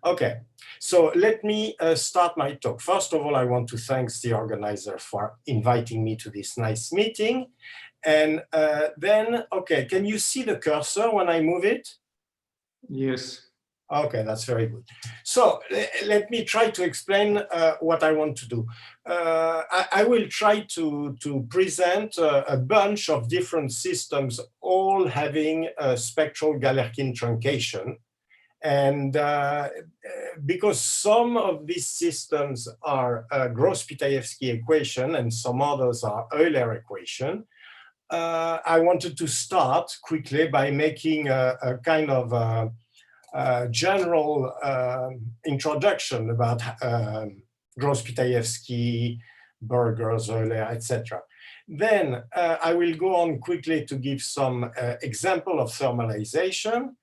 Okay, so let me start my talk. First of all, I want to thank the organizer for inviting me to this nice meeting. And then, okay, can you see the cursor when I move it? Yes. Okay, that's very good. So let me try to explain what I want to do. I will try to present a bunch of different systems, all having a spectral Galerkin truncation. And because some of these systems are Gross-Pitaeveski equation and some others are Euler equation, I wanted to start quickly by making a kind of general introduction about Gross-Pitaeveski, Burgers, Euler, etc. Then I will go on quickly to give some example of thermalization.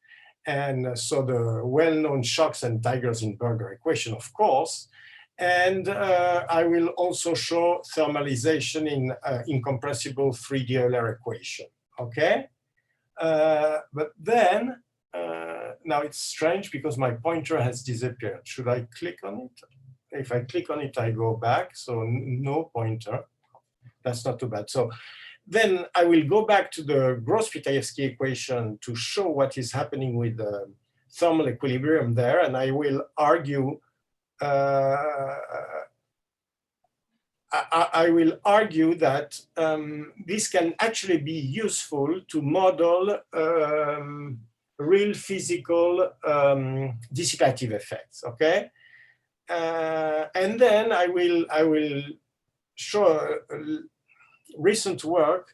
And so the well-known shocks and tigers in Burger equation, of course. And I will also show thermalization in incompressible 3D Euler equation, okay? But then, now it's strange because my pointer has disappeared. Should I click on it? If I click on it, I go back, so no pointer. That's not too bad. So then I will go back to the Gross-Pitaeveski equation to show what is happening with the thermal equilibrium there, and I will argue that this can actually be useful to model real physical dissipative effects. Okay, and then I will show recent work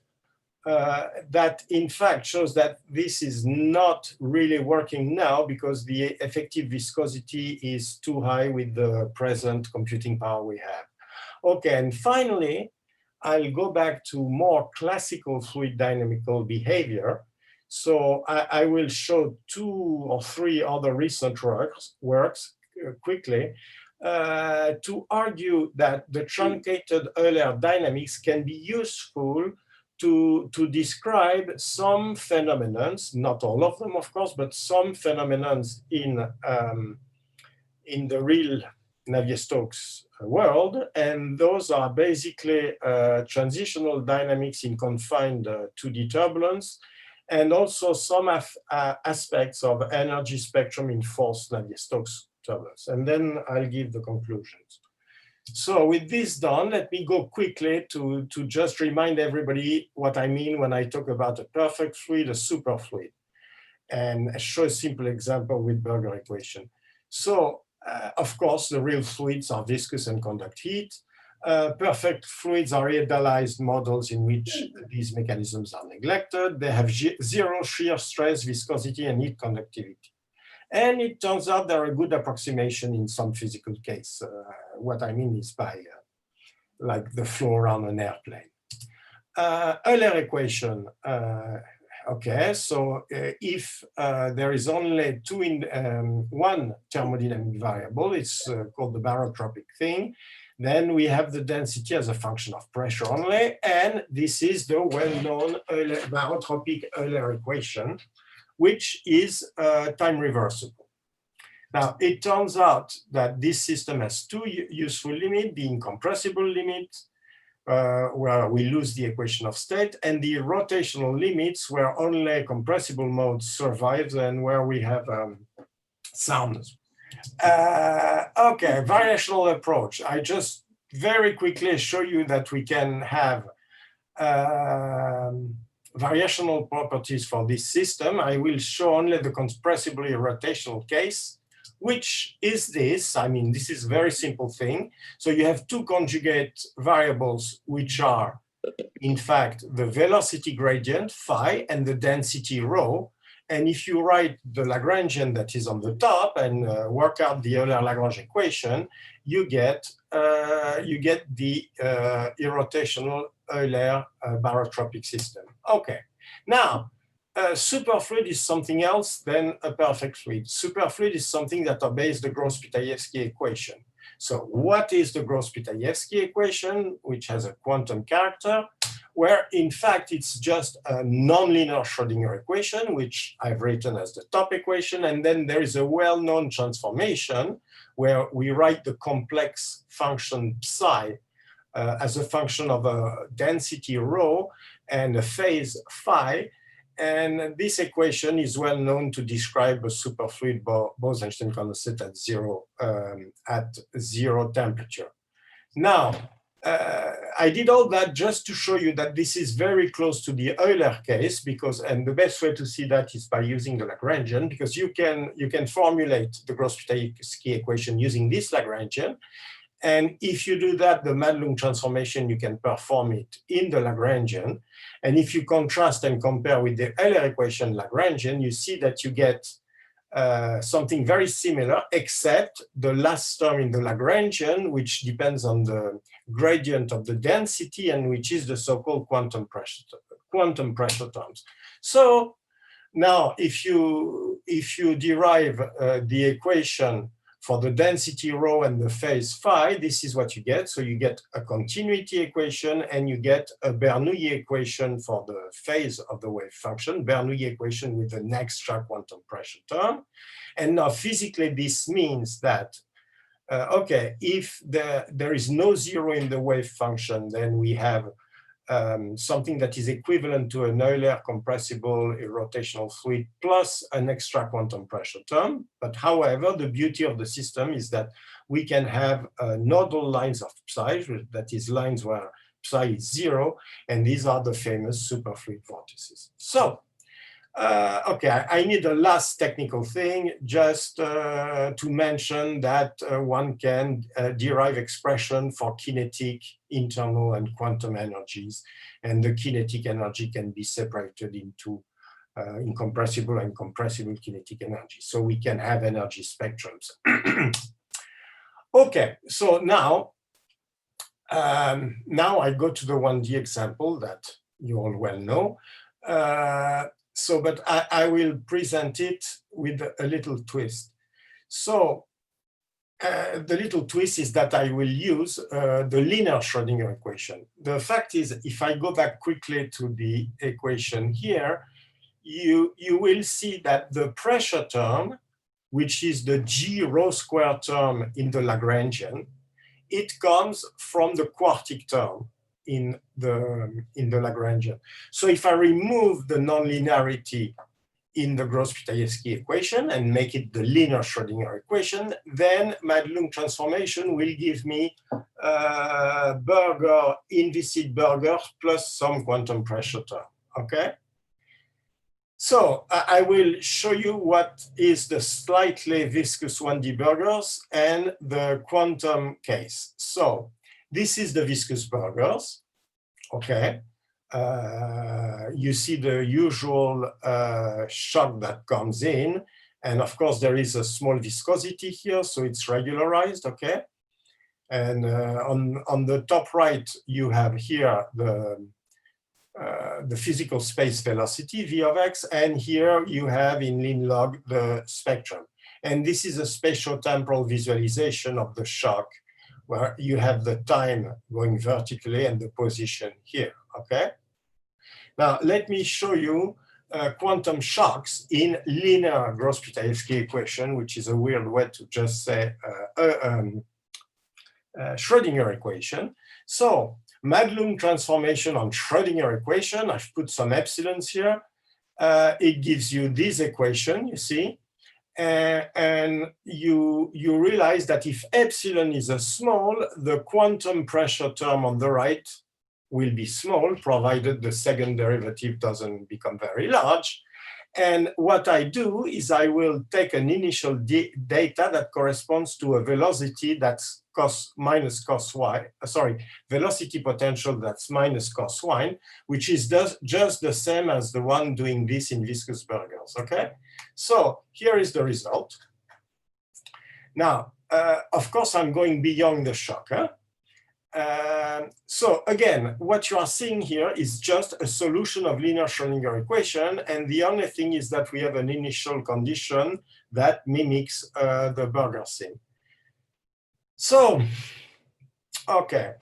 that in fact shows that this is not really working now because the effective viscosity is too high with the present computing power we have. Okay, and finally, I'll go back to more classical fluid dynamical behavior. So I will show 2 or 3 other recent works quickly to argue that the truncated Euler dynamics can be useful to describe some phenomena, not all of them, of course, but some phenomena in the real Navier-Stokes world. And those are basically transitional dynamics in confined 2D turbulence, and also some aspects of energy spectrum in forced Navier-Stokes turbulence. And then I'll give the conclusions. So with this done, let me go quickly to just remind everybody what I mean when I talk about a perfect fluid, a superfluid, and show a simple example with Burger equation. So of course, the real fluids are viscous and conduct heat. Perfect fluids are idealized models in which these mechanisms are neglected. They have 0 shear stress, viscosity, and heat conductivity. And it turns out they're a good approximation in some physical case. What I mean is by like the flow around an airplane. Euler equation. Okay, so if there is only 1 thermodynamic variable, it's called the barotropic thing, then we have the density as a function of pressure only, and this is the well-known barotropic Euler equation, which is time reversible. Now, it turns out that this system has 2 useful limits, the incompressible limit, where we lose the equation of state, and the rotational limits where only compressible modes survive and where we have soundness. Okay, variational approach. I just very quickly show you that we can have variational properties for this system. I will show only the compressibly rotational case, which is this. I mean, this is a very simple thing. So you have 2 conjugate variables, which are, in fact, the velocity gradient, phi, and the density, rho. And if you write the Lagrangian that is on the top and work out the Euler-Lagrange equation, you get the irrotational Euler barotropic system. Okay, now, superfluid is something else than a perfect fluid. Superfluid is something that obeys the Gross-Pitaeveski equation. So what is the Gross-Pitaeveski equation, which has a quantum character? where in fact it's just a nonlinear Schrödinger equation, which I've written as the top equation. And then there is a well-known transformation where we write the complex function psi as a function of a density rho and a phase phi. And this equation is well known to describe a superfluid Bose-Einstein condensate at zero temperature. Now, I did all that just to show you that this is very close to the Euler case, because, and the best way to see that is by using the Lagrangian, because you can formulate the Gross-Pitaeveski equation using this Lagrangian. And if you do that, the Madelung transformation, you can perform it in the Lagrangian. And if you contrast and compare with the Euler equation Lagrangian, you see that you get something very similar, except the last term in the Lagrangian, which depends on the gradient of the density and which is the so-called quantum pressure terms. So now, if you derive the equation for the density rho and the phase phi, this is what you get. So you get a continuity equation and you get a Bernoulli equation for the phase of the wave function, Bernoulli equation with an extra quantum pressure term. And now physically, this means that, okay, if there is no zero in the wave function, then we have something that is equivalent to an Euler compressible rotational fluid plus an extra quantum pressure term. But however, the beauty of the system is that we can have nodal lines of psi, that is lines where psi is zero, and these are the famous superfluid vortices. So, okay, I need a last technical thing, just to mention that one can derive expression for kinetic, internal, and quantum energies. And the kinetic energy can be separated into incompressible and compressible kinetic energy. So we can have energy spectrums. Okay, so now I go to the 1D example that you all well know. But I will present it with a little twist. So the little twist is that I will use the linear Schrödinger equation. The fact is, if I go back quickly to the equation here, you will see that the pressure term, which is the G rho square term in the Lagrangian, it comes from the quartic term in the Lagrangian. So if I remove the nonlinearity in the Gross-Pitaeveski equation and make it the linear Schrödinger equation, then Madelung transformation will give me Burger, inviscid Burger plus some quantum pressure term, okay? So I will show you what is the slightly viscous 1D Burgers and the quantum case. So this is the Viscous Burgers, okay? You see the usual shock that comes in. And of course, there is a small viscosity here, so it's regularized, okay? And on the top right, you have here the physical space velocity, V of x, and here you have in ln log the spectrum. And this is a spatio-temporal visualization of the shock, where you have the time going vertically and the position here, okay? Now, let me show you quantum shocks in linear Gross-Pitaeveski equation, which is a weird way to just say Schrödinger equation. So, Madelung transformation on Schrödinger equation, I've put some epsilons here. It gives you this equation, you see. And you realize that if epsilon is a small, the quantum pressure term on the right will be small, provided the second derivative doesn't become very large. And what I do is I will take an initial data that corresponds to a velocity that's minus cos y, velocity potential that's minus cos y, which is just the same as the one doing this in Viscous Burgers, okay? So here is the result. Now, of course, I'm going beyond the shock. Huh? So again, what you are seeing here is just a solution of linear Schrödinger equation. And the only thing is that we have an initial condition that mimics the Burger thing. So, okay.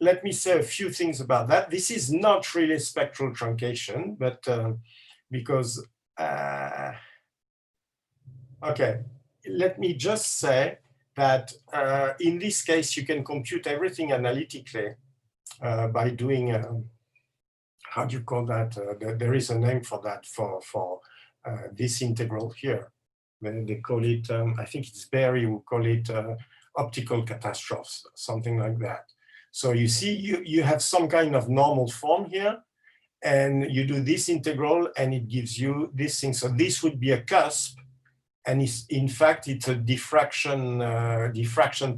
let me say a few things about that. This is not really spectral truncation, but because, okay, let me just say that in this case, you can compute everything analytically by doing, how do you call that? There is a name for that, for this integral here. They call it, I think it's Berry who call it optical catastrophes, something like that. So you see, you have some kind of normal form here, and you do this integral, and it gives you this thing. So this would be a cusp, and in fact, it's a diffraction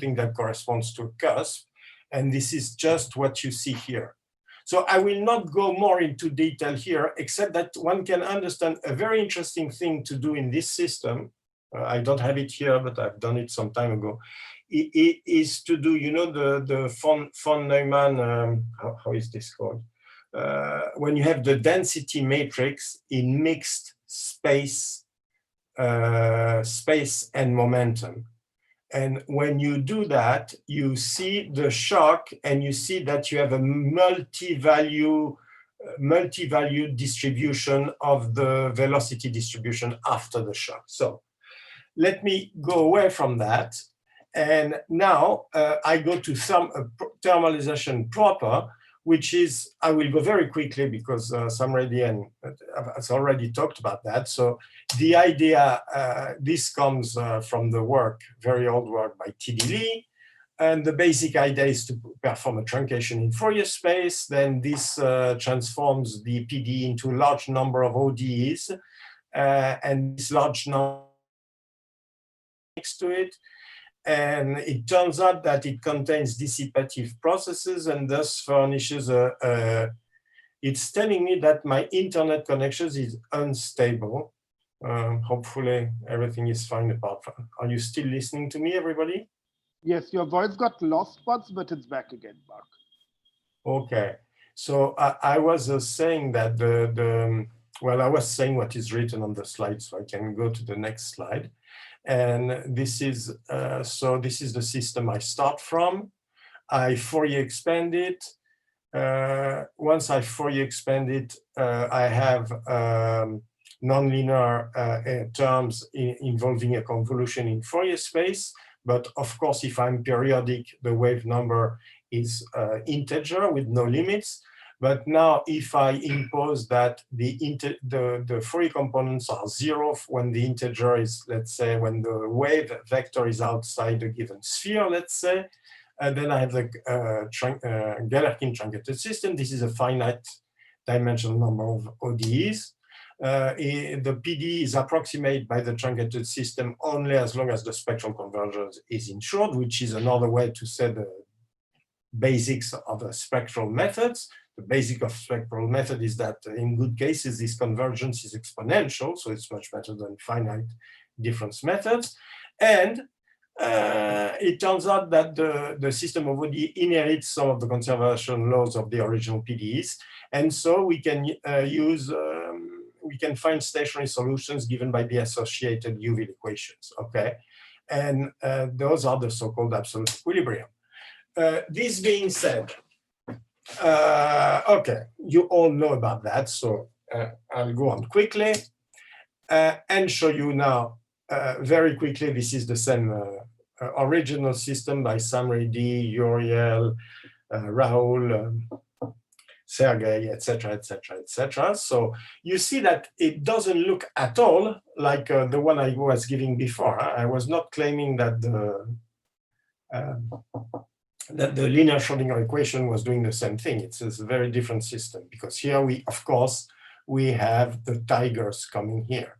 thing that corresponds to a cusp. And this is just what you see here. So I will not go more into detail here, except that one can understand a very interesting thing to do in this system. I don't have it here, but I've done it some time ago. It is to do, you know, the von Neumann, how is this called? When you have the density matrix in mixed space, space and momentum. And when you do that, you see the shock, and you see that you have a multi-value distribution of the velocity distribution after the shock. So let me go away from that. And now I go to some thermalization proper, which is, I will go very quickly because somebody has already talked about that. So the idea, this comes from the work, very old work by T.D. Lee. And the basic idea is to perform a truncation in Fourier space. Then this transforms the PD into a large number of ODEs. And this large number next to it. And it turns out that it contains dissipative processes and thus furnishes it's telling me that my internet connection is unstable. Hopefully everything is fine apart from. Are you still listening to me, everybody? Yes, your voice got lost spots, but it's back again, Mark. Okay. So I was saying that well, I was saying what is written on the slide, so I can go to the next slide. And this is, so this is the system I start from. I Fourier expand it. Once I Fourier expand it, I have nonlinear terms involving a convolution in Fourier space. But of course, if I'm periodic, the wave number is integer with no limits. But now, if I impose that the Fourier components are 0 when the integer is, let's say, when the wave vector is outside a given sphere, let's say, then I have the Galerkin truncated system. This is a finite dimensional number of ODEs. The PD is approximated by the truncated system only as long as the spectral convergence is ensured, which is another way to say the basics of the spectral methods. The basic of spectral method is that in good cases, this convergence is exponential, so it's much better than finite difference methods. And it turns out that the system of ODE inherits some of the conservation laws of the original PDEs. And so we can we can find stationary solutions given by the associated Uriel equations, okay? And those are the so-called absolute equilibrium. This being said, okay, you all know about that, so I'll go on quickly and show you now very quickly. This is the same original system by Sam Reddy, Uriel, Rahul, Sergey, etc., etc., etc. So you see that it doesn't look at all like the one I was giving before. I was not claiming that the linear Schrodinger equation was doing the same thing. It's a very different system because here we, of course, we have the tigers coming here.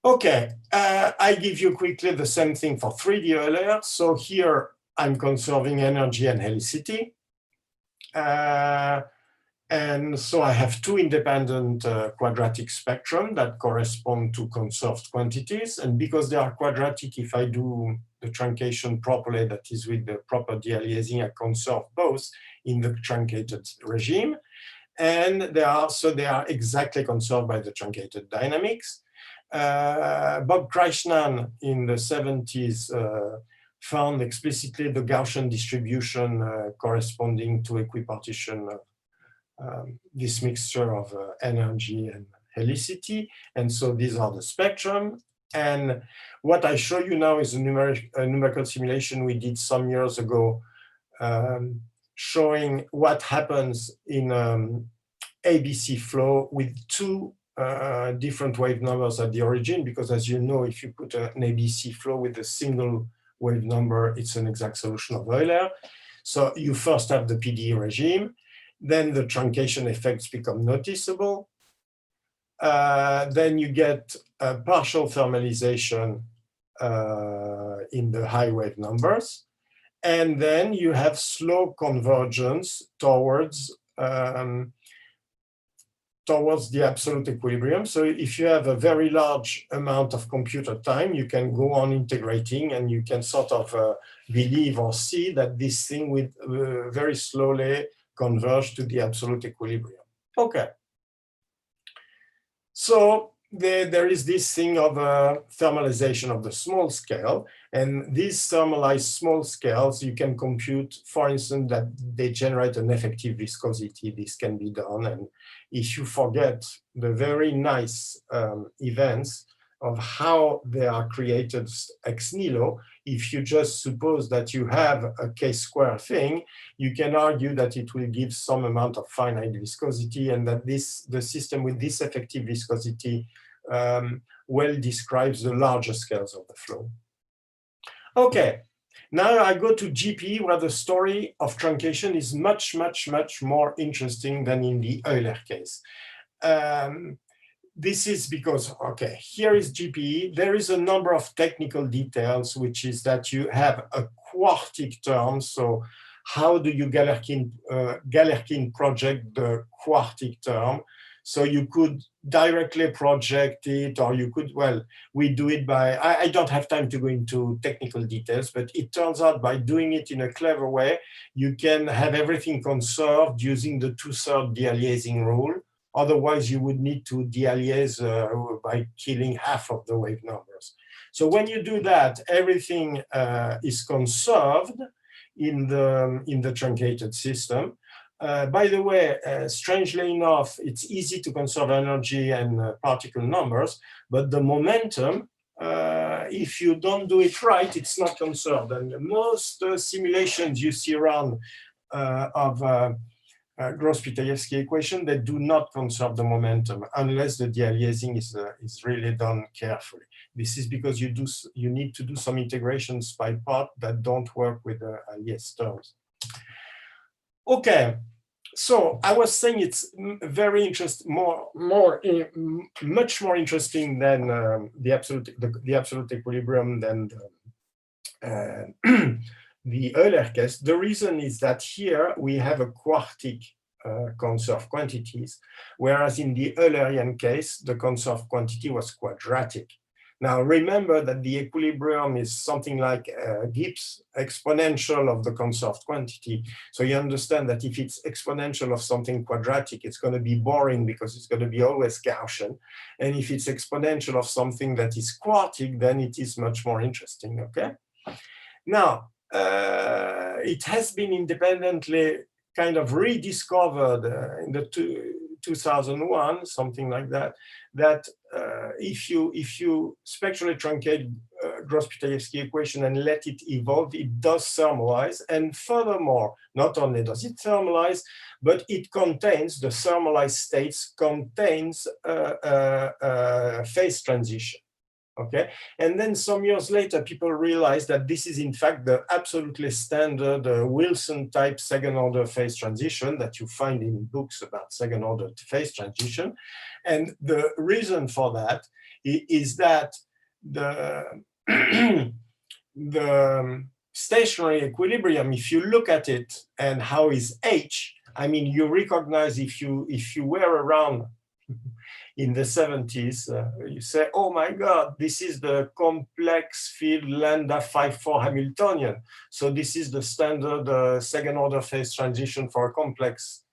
Okay, I give you quickly the same thing for 3D Euler. So here I'm conserving energy and helicity. And so I have two independent quadratic spectrum that correspond to conserved quantities. And because they are quadratic, if I do the truncation properly, that is with the proper de-aliasing, I conserve both in the truncated regime. And they are exactly conserved by the truncated dynamics. Bob Krishnan in the 70s found explicitly the Gaussian distribution corresponding to equipartition this mixture of energy and helicity. And so these are the spectrum. And what I show you now is a numerical simulation we did some years ago, showing what happens in ABC flow with two different wave numbers at the origin, because as you know, if you put an ABC flow with a single wave number, it's an exact solution of Euler. So you first have the PDE regime, then the truncation effects become noticeable. Then you get a partial thermalization in the high wave numbers. And then you have slow convergence towards the absolute equilibrium. So if you have a very large amount of computer time, you can go on integrating and you can sort of believe or see that this thing will very slowly converge to the absolute equilibrium. Okay. So there is this thing of thermalization of the small scale. And these thermalized small scales, you can compute, for instance, that they generate an effective viscosity. This can be done. And if you forget the very nice events of how they are created ex nihilo, if you just suppose that you have a k-square thing, you can argue that it will give some amount of finite viscosity, and that the system with this effective viscosity well describes the larger scales of the flow. Okay, now I go to GPE, where the story of truncation is much, much, much more interesting than in the Euler case. This is because, okay, here is GPE. There is a number of technical details, which is that you have a quartic term. So how do you Galerkin project the quartic term? So you could directly project it, or you could, well, we do it by, I don't have time to go into technical details, but it turns out by doing it in a clever way, you can have everything conserved using the 2/3 dealiasing rule. Otherwise, you would need to dealiase by killing half of the wave numbers. So when you do that, everything is conserved in the truncated system. By the way, strangely enough, it's easy to conserve energy and particle numbers, but the momentum, if you don't do it right, it's not conserved. And most simulations you see around of Gross-Pitaeveski equation, they do not conserve the momentum unless the dealiasing is really done carefully. This is because you need to do some integrations by part that don't work with the Aliès terms. Okay, so I was saying it's very interesting, much more interesting than the absolute equilibrium than the Euler case. The reason is that here we have a quartic conserved quantities, whereas in the Eulerian case, the conserved quantity was quadratic. Now, remember that the equilibrium is something like Gibbs exponential of the conserved quantity. So you understand that if it's exponential of something quadratic, it's going to be boring because it's going to be always Gaussian. And if it's exponential of something that is quartic, then it is much more interesting, okay? Now, it has been independently kind of rediscovered in the 2001, something like that, that if you spectrally truncate Gross-Pitaeveski equation and let it evolve, it does thermalize. And furthermore, not only does it thermalize, but it contains, the thermalized states contains phase transition. Okay, and then some years later, people realized that this is in fact the absolutely standard Wilson type second order phase transition that you find in books about second order phase transition. And the reason for that is that the stationary equilibrium, if you look at it and how is H, I mean, you recognize if you were around in the 70s, you say, oh my God, this is the complex field lambda 5/4 Hamiltonian. So this is the standard second order phase transition for a complex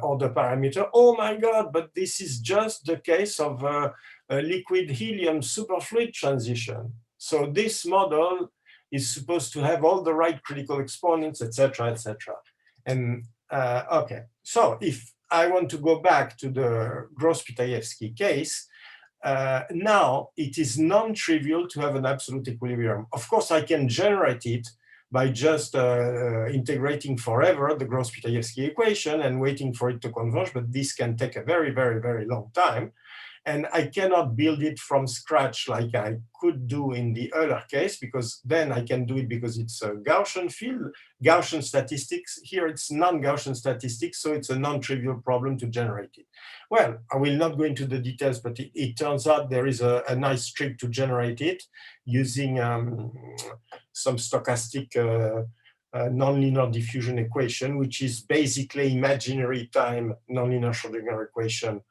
order parameter. Oh my God, but this is just the case of a liquid helium superfluid transition. So this model is supposed to have all the right critical exponents, etc., etc. And okay, so if I want to go back to the Gross-Pitaeveski case, now it is non-trivial to have an absolute equilibrium. Of course, I can generate it by just integrating forever the Gross-Pitaeveski equation and waiting for it to converge, but this can take a very, very, very long time. And I cannot build it from scratch like I could do in the Euler case, because then I can do it because it's a Gaussian field, Gaussian statistics. Here it's non-Gaussian statistics, so it's a non-trivial problem to generate it. Well, I will not go into the details, but it turns out there is a nice trick to generate it using some stochastic nonlinear diffusion equation, which is basically imaginary time nonlinear Schrödinger equation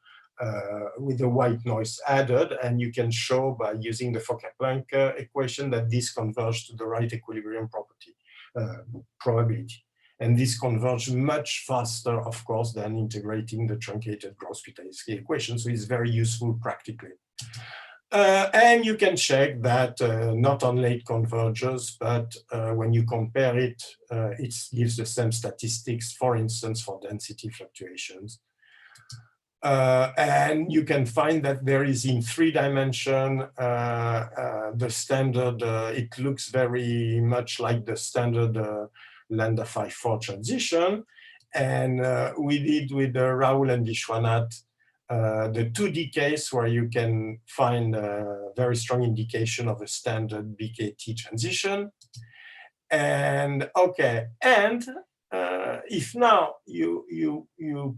with the white noise added, and you can show by using the Fourier-Planck equation that this converges to the right equilibrium property probability. And this converges much faster, of course, than integrating the truncated Gross-Pitaeveski equation, so it's very useful practically. And you can check that not only it converges, but when you compare it, it gives the same statistics, for instance, for density fluctuations. And you can find that there is in 3 dimensions the standard, it looks very much like the standard lambda phi 4 transition. And we did with Rahul and Vishwanath the 2D case where you can find a very strong indication of a standard BKT transition. And okay, and if now you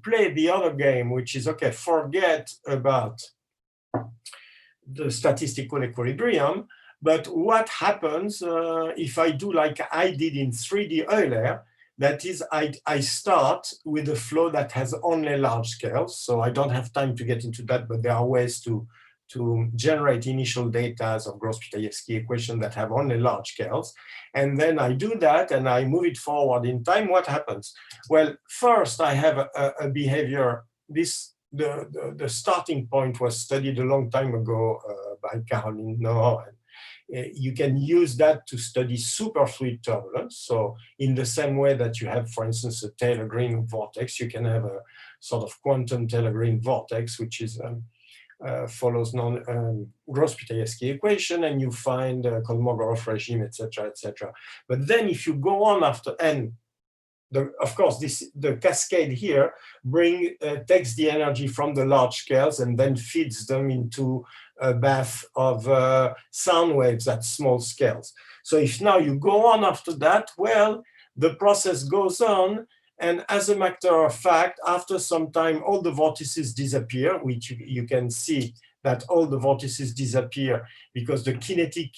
play the other game, which is, okay, forget about the statistical equilibrium, but what happens if I do like I did in 3D Euler, that is, I start with a flow that has only large scales, so I don't have time to get into that, but there are ways to generate initial data of Gross-Pitaeveski equation that have only large scales. And then I do that and I move it forward in time. What happens? Well, first I have a behavior. The starting point was studied a long time ago by Khanin. You can use that to study superfluid turbulence. So in the same way that you have, for instance, a Taylor-Green vortex, you can have a sort of quantum Taylor-Green vortex, which is follows Gross-Pitaeveski equation, and you find Kolmogorov regime, etc., etc. But then if you go on after, and of course the cascade here takes the energy from the large scales and then feeds them into a bath of sound waves at small scales. So if now you go on after that, well, the process goes on. And as a matter of fact, after some time, all the vortices disappear, which you can see that all the vortices disappear because the kinetic,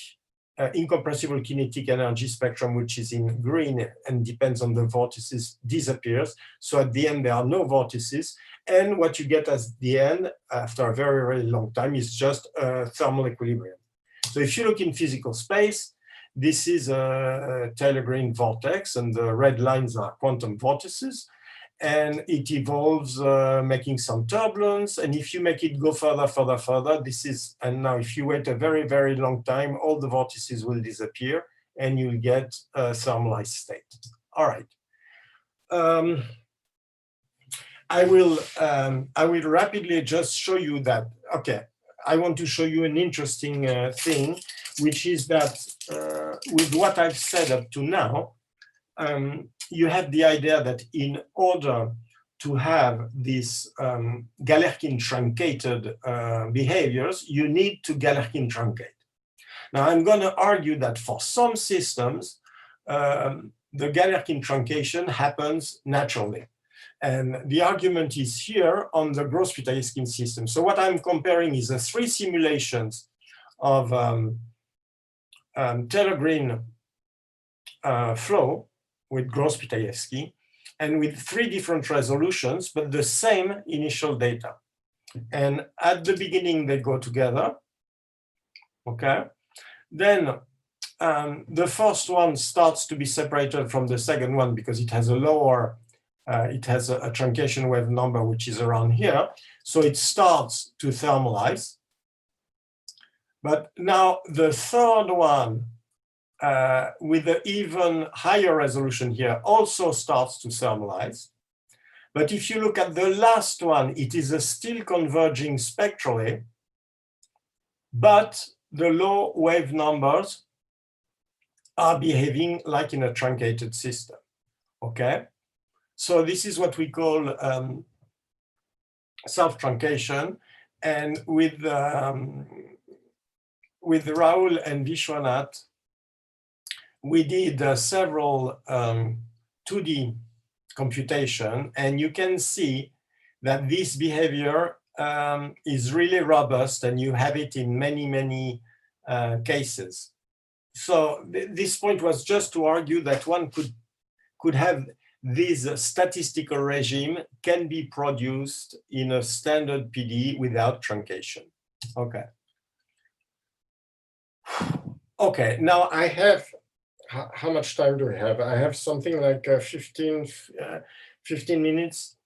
incompressible kinetic energy spectrum, which is in green and depends on the vortices, disappears. So at the end, there are no vortices. And what you get at the end, after a very, very long time, is just a thermal equilibrium. So if you look in physical space, this is a Taylor-Green vortex, and the red lines are quantum vortices. And it evolves making some turbulence. And if you make it go further, further, further, this is, and now if you wait a very, very long time, all the vortices will disappear and you'll get a thermalized state. All right. I will rapidly just show you that, okay, I want to show you an interesting thing, which is that with what I've said up to now, you have the idea that in order to have these Galerkin truncated behaviors, you need to Galerkin truncate. Now, I'm going to argue that for some systems, the Galerkin truncation happens naturally. And the argument is here on the Gross-Pitaeveski system. So what I'm comparing is the 3 simulations of Taylor-Green flow with Gross-Pitaeveski, and with 3 different resolutions, but the same initial data. And at the beginning, they go together, okay? Then the first one starts to be separated from the second one because it has a lower, it has a truncation wave number, which is around here. So it starts to thermalize. But now the third one with the even higher resolution here also starts to thermalize. But if you look at the last one, it is still converging spectrally, but the low wave numbers are behaving like in a truncated system, okay? So this is what we call self-truncation. And with Rahul and Vishwanath, we did several 2D computation, and you can see that this behavior is really robust, and you have it in many, many cases. So this point was just to argue that one could have this statistical regime can be produced in a standard PD without truncation. Okay. Okay, now I have, how much time do I have? I have something like 15 minutes.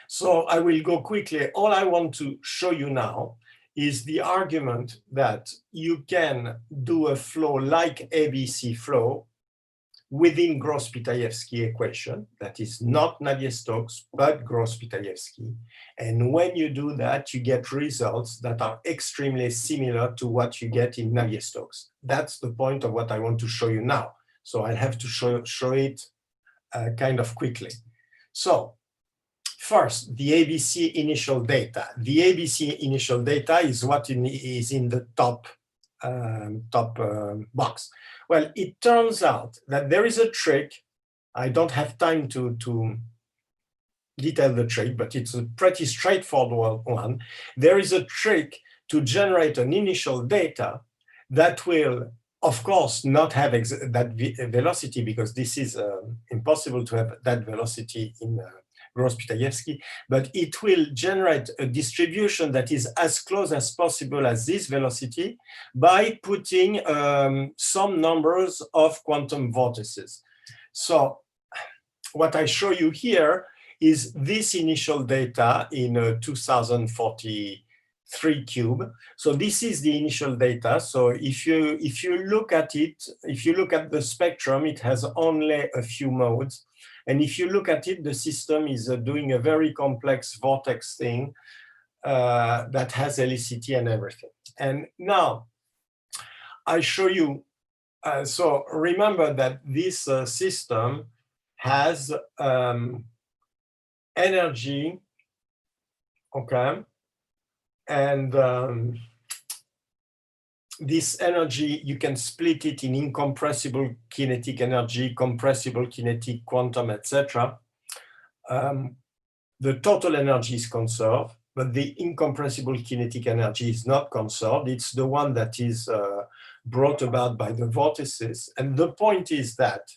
So I will go quickly. All I want to show you now is the argument that you can do a flow like ABC flow within Gross-Pitaeveski equation. That is not Navier-Stokes, but Gross-Pitaeveski. And when you do that, you get results that are extremely similar to what you get in Navier-Stokes. That's the point of what I want to show you now. So I'll have to show it kind of quickly. So first, the ABC initial data. The ABC initial data is what is in the top box. Well, it turns out that there is a trick. I don't have time to detail the trick, but it's a pretty straightforward one. There is a trick to generate an initial data that will, of course, not have that velocity, because this is impossible to have that velocity in Gross-Pitaeveski, but it will generate a distribution that is as close as possible as this velocity by putting some numbers of quantum vortices. So what I show you here is this initial data in a 2043 cube. So this is the initial data. So if you look at it, if you look at the spectrum, it has only a few modes. And if you look at it, the system is doing a very complex vortex thing that has helicity and everything. And now I show you, so remember that this system has energy, okay? And this energy, you can split it in incompressible kinetic energy, compressible kinetic, quantum, etc. The total energy is conserved, but the incompressible kinetic energy is not conserved. It's the one that is brought about by the vortices. And the point is that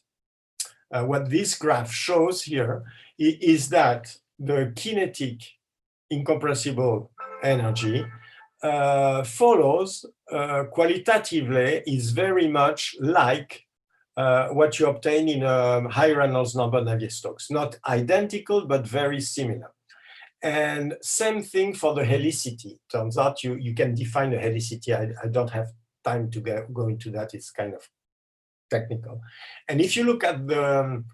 what this graph shows here is that the kinetic incompressible energy follows qualitatively is very much like what you obtain in a high Reynolds number Navier-Stokes. Not identical, but very similar. And same thing for the helicity. Turns out you can define a helicity. I don't have time to go into that. It's kind of technical. And if you look at the,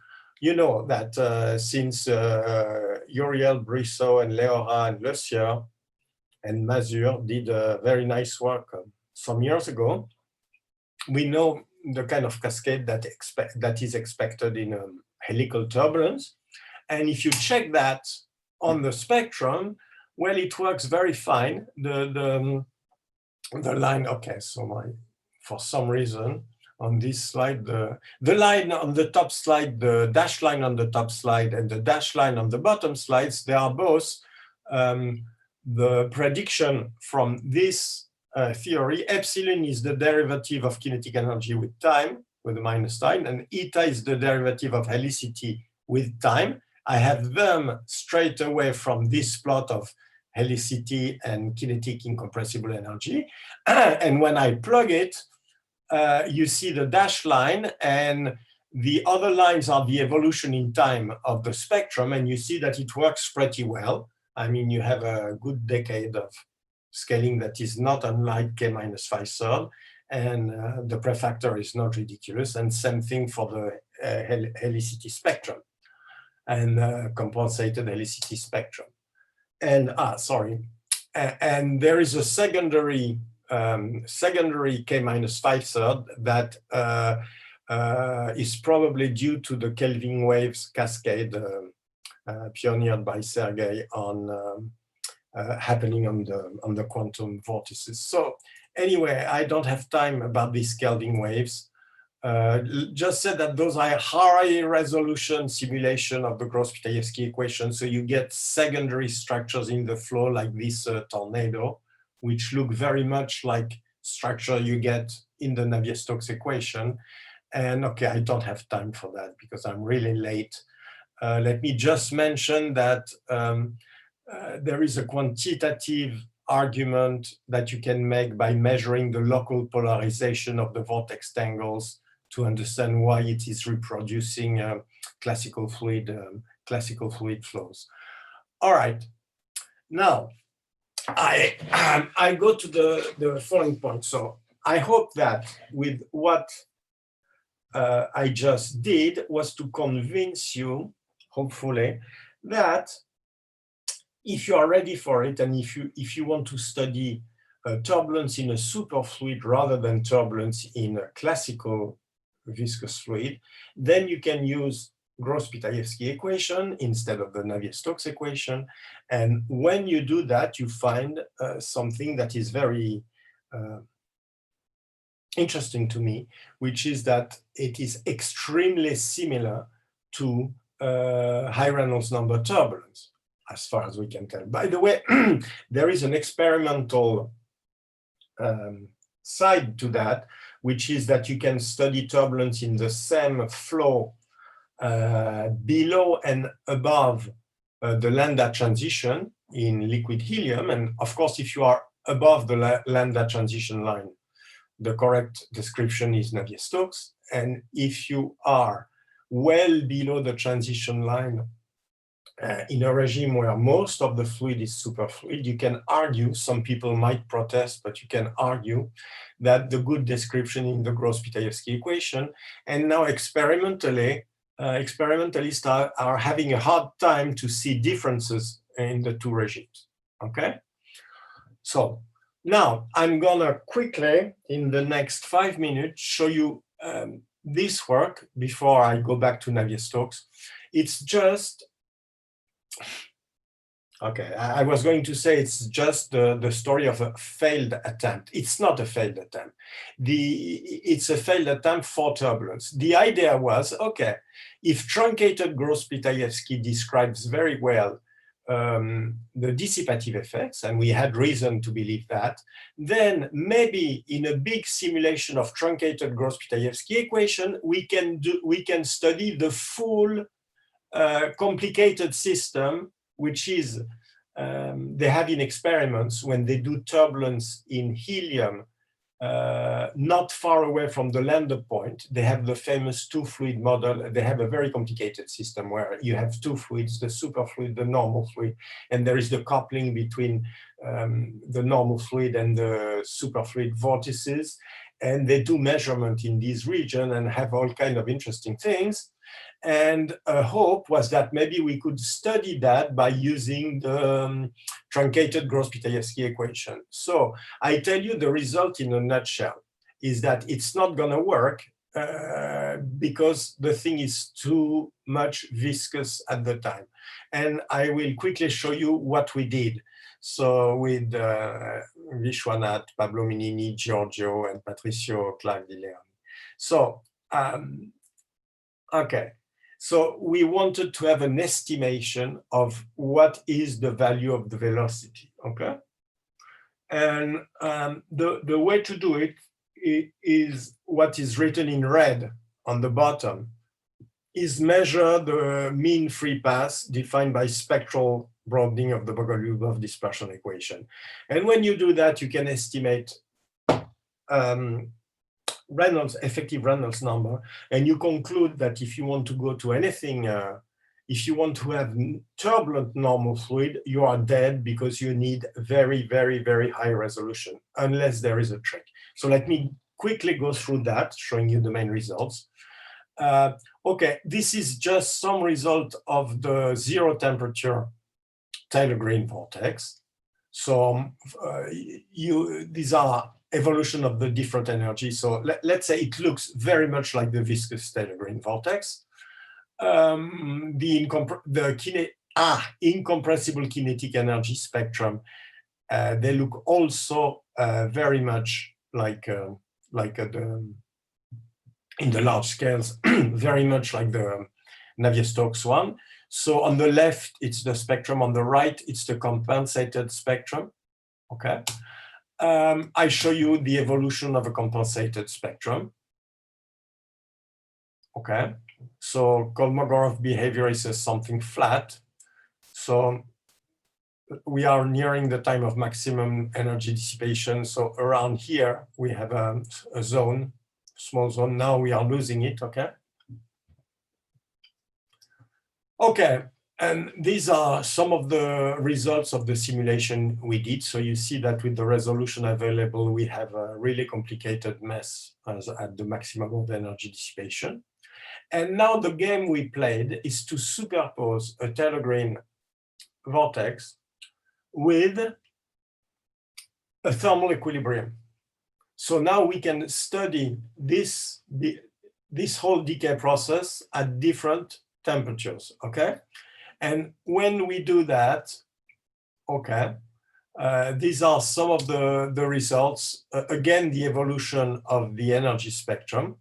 you know that since Uriel, Brissot, and Leora, and Le Sieur, and Mazur did a very nice work some years ago, we know the kind of cascade that is expected in helical turbulence. And if you check that on the spectrum, well, it works very fine. The line, okay, so for some reason, on this slide, the line on the top slide, the dashed line on the top slide, and the dashed line on the bottom slides, they are both the prediction from this theory. Epsilon is the derivative of kinetic energy with time, with a minus sign, and eta is the derivative of helicity with time. I have them straight away from this plot of helicity and kinetic incompressible energy. And when I plug it, you see the dashed line, and the other lines are the evolution in time of the spectrum, and you see that it works pretty well. I mean, you have a good decade of scaling that is not unlike k-5 third, and the prefactor is not ridiculous, and same thing for the helicity spectrum and compensated helicity spectrum. And and there is a secondary K-5 that is probably due to the Kelvin waves cascade pioneered by Sergei on happening on the quantum vortices. So anyway, I don't have time about these Kelvin waves. Just said that those are high resolution simulation of the Gross-Pitaeveski equation. So you get secondary structures in the flow like this tornado, which look very much like structure you get in the Navier-Stokes equation. And okay, I don't have time for that because I'm really late. Let me just mention that there is a quantitative argument that you can make by measuring the local polarization of the vortex tangles to understand why it is reproducing classical fluid flows. All right, now I go to the following point. So I hope that with what I just did was to convince you, hopefully, that if you are ready for it and if you want to study turbulence in a superfluid rather than turbulence in a classical viscous fluid, then you can use Gross-Pitaeveski equation instead of the Navier-Stokes equation. And when you do that, you find something that is very interesting to me, which is that it is extremely similar to high Reynolds number turbulence, as far as we can tell. By the way, there is an experimental side to that, which is that you can study turbulence in the same flow below and above the lambda transition in liquid helium. And of course, if you are above the lambda transition line, the correct description is Navier-Stokes. And if you are well below the transition line in a regime where most of the fluid is superfluid, you can argue, some people might protest, but you can argue that the good description in the Gross-Pitaeveski equation. And now experimentally, experimentalists are having a hard time to see differences in the two regimes, okay? So now I'm gonna quickly, in the next 5 minutes, show you this work before I go back to Navier-Stokes. It's just, okay, I was going to say it's just the story of a failed attempt. It's not a failed attempt. It's a failed attempt for turbulence. The idea was, okay, if truncated Gross-Pitaeveski describes very well the dissipative effects, and we had reason to believe that, then maybe in a big simulation of truncated Gross-Pitaeveski equation, we can study the full complicated system, which is they have in experiments when they do turbulence in helium not far away from the lambda point. They have the famous two-fluid model. They have a very complicated system where you have two fluids, the superfluid, the normal fluid, and there is the coupling between the normal fluid and the superfluid vortices. And they do measurement in this region and have all kinds of interesting things. And a hope was that maybe we could study that by using the truncated Gross-Pitaeveski equation. So I tell you the result in a nutshell is that it's not going to work because the thing is too much viscous at the time. And I will quickly show you what we did. So with Vishwanath, Pablo Minini, Giorgio, and Patricio Clark-Di-Leon. So, okay. So we wanted to have an estimation of what is the value of the velocity, okay? And the way to do it is what is written in red on the bottom, is measure the mean free path defined by spectral broadening of the Bogoliubov dispersion equation. And when you do that, you can estimate effective Reynolds number, and you conclude that if you want to go to anything, if you want to have turbulent normal fluid, you are dead because you need very, very, very high resolution, unless there is a trick. So let me quickly go through that, showing you the main results. Okay, this is just some result of the 0 temperature Taylor-Green vortex. So these are evolution of the different energies. So let's say it looks very much like the viscous Taylor-Green vortex. Incompressible kinetic energy spectrum, they look also very much like in the large scales, very much like the Navier-Stokes one. So on the left, it's the spectrum. On the right, it's the compensated spectrum. Okay. I show you the evolution of a compensated spectrum. Okay. So Kolmogorov behavior is something flat. So we are nearing the time of maximum energy dissipation. So around here, we have a zone, small zone. Now we are losing it, okay? Okay, and these are some of the results of the simulation we did. So you see that with the resolution available, we have a really complicated mess at the maximum of energy dissipation. And now the game we played is to superpose a Taylor-Green vortex with a thermal equilibrium. So now we can study this whole decay process at different temperatures, okay? And when we do that, okay, these are some of the results. Again, the evolution of the energy spectrum.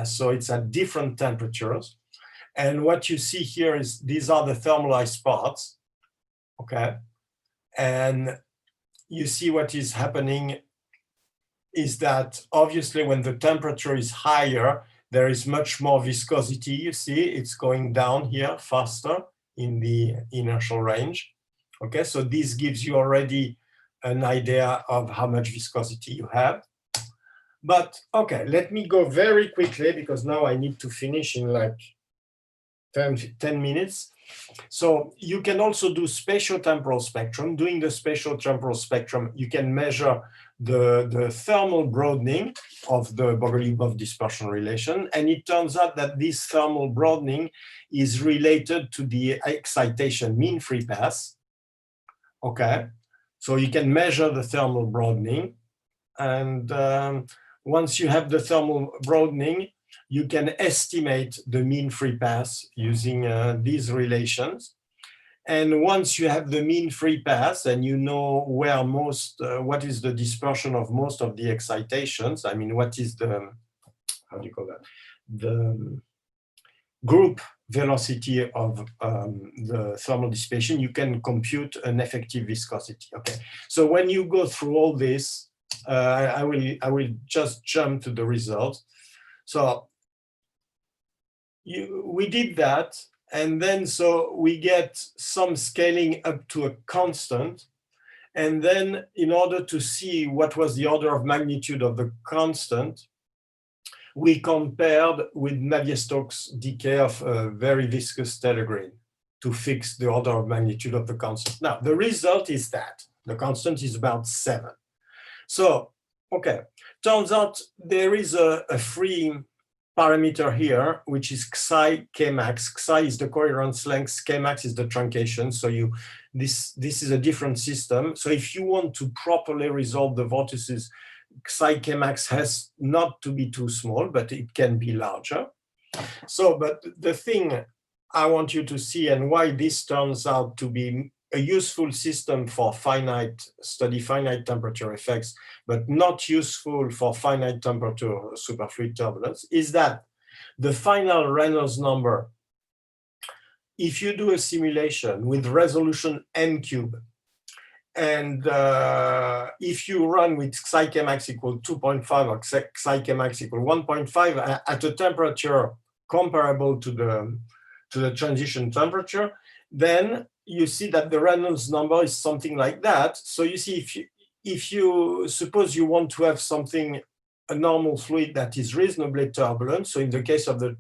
So it's at different temperatures. And what you see here is these are the thermalized parts, okay? And you see what is happening is that obviously when the temperature is higher, there is much more viscosity. You see, it's going down here faster in the inertial range. Okay, so this gives you already an idea of how much viscosity you have. But okay, let me go very quickly because now I need to finish in like 10 minutes. So you can also do spatio-temporal spectrum. Doing the spatio-temporal spectrum, you can measure the thermal broadening of the Bogoliubov dispersion relation. And it turns out that this thermal broadening is related to the excitation mean free path. Okay, so you can measure the thermal broadening. And once you have the thermal broadening, you can estimate the mean free path using these relations. And once you have the mean free path and you know where what is the dispersion of most of the excitations, I mean, what is the, how do you call that? The group velocity of the thermal dissipation, you can compute an effective viscosity. Okay, so when you go through all this, I will just jump to the results. So we did that, and then so we get some scaling up to a constant. And then in order to see what was the order of magnitude of the constant, we compared with Navier-Stokes decay of a very viscous Taylor-Green to fix the order of magnitude of the constant. Now, the result is that the constant is about 7. So, okay, turns out there is a free parameter here, which is psi Kmax. Psi is the coherence length, Kmax is the truncation. So this is a different system. So if you want to properly resolve the vortices, psi Kmax has not to be too small, but it can be larger. So, but the thing I want you to see and why this turns out to be a useful system for study finite temperature effects, but not useful for finite temperature superfluid turbulence, is that the final Reynolds number, if you do a simulation with resolution n cube, and if you run with psi Kmax equal 2.5 or psi Kmax equal 1.5 at a temperature comparable to the transition temperature, then you see that the Reynolds number is something like that. So you see, if you suppose you want to have a normal fluid that is reasonably turbulent, so in the case of the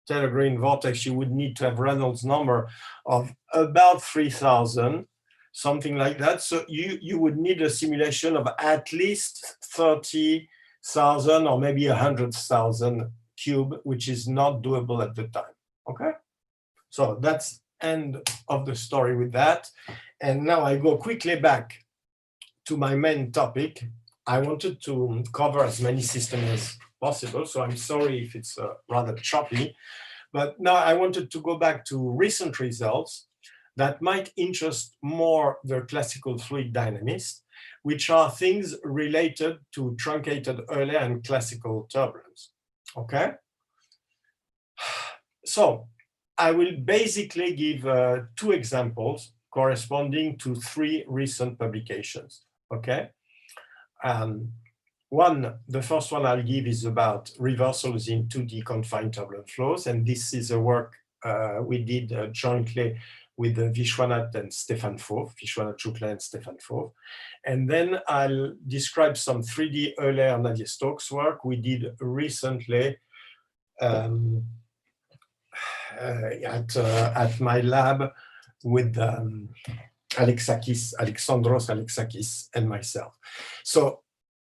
Taylor-Green vortex, you would need to have Reynolds number of about 3,000, something like that. So you would need a simulation of at least 30 100,000 or maybe 100,000 cube, which is not doable at the time. Okay, so that's end of the story with that. And now I go quickly back to my main topic. I wanted to cover as many systems as possible, so I'm sorry if it's rather choppy, but now I wanted to go back to recent results that might interest more the classical fluid dynamists, which are things related to truncated Euler and classical turbulence. Okay, so I will basically give 2 examples corresponding to 3 recent publications. Okay, the first one I'll give is about reversals in 2D confined turbulent flows, and this is a work we did jointly with Vishwanath and Stefan Fauve, Vishwanath Shukla and Stefan Fauve. And then I'll describe some 3D Euler Navier-Stokes work we did recently at my lab with Alexandros Alexakis and myself. So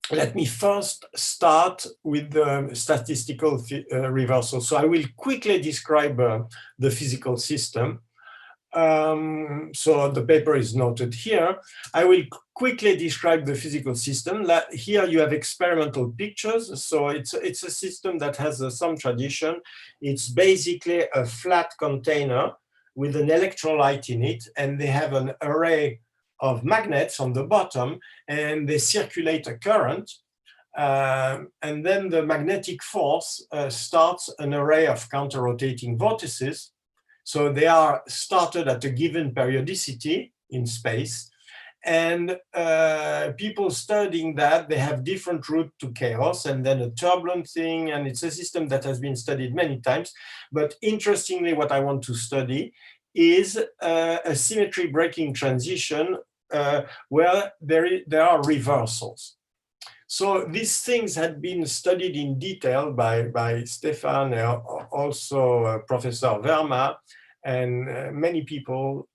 let me first start with the statistical reversal. So I will quickly describe the physical system. So the paper is noted here. I will quickly describe the physical system. Here you have experimental pictures. So it's a system that has some tradition. It's basically a flat container with an electrolyte in it, and they have an array of magnets on the bottom, and they circulate a current. And then the magnetic force starts an array of counter-rotating vortices. So they are started at a given periodicity in space. And people studying that, they have different route to chaos and then a turbulent thing. And it's a system that has been studied many times. But interestingly, what I want to study is a symmetry breaking transition where there are reversals. So these things had been studied in detail by Stefan, also Professor Verma, and many people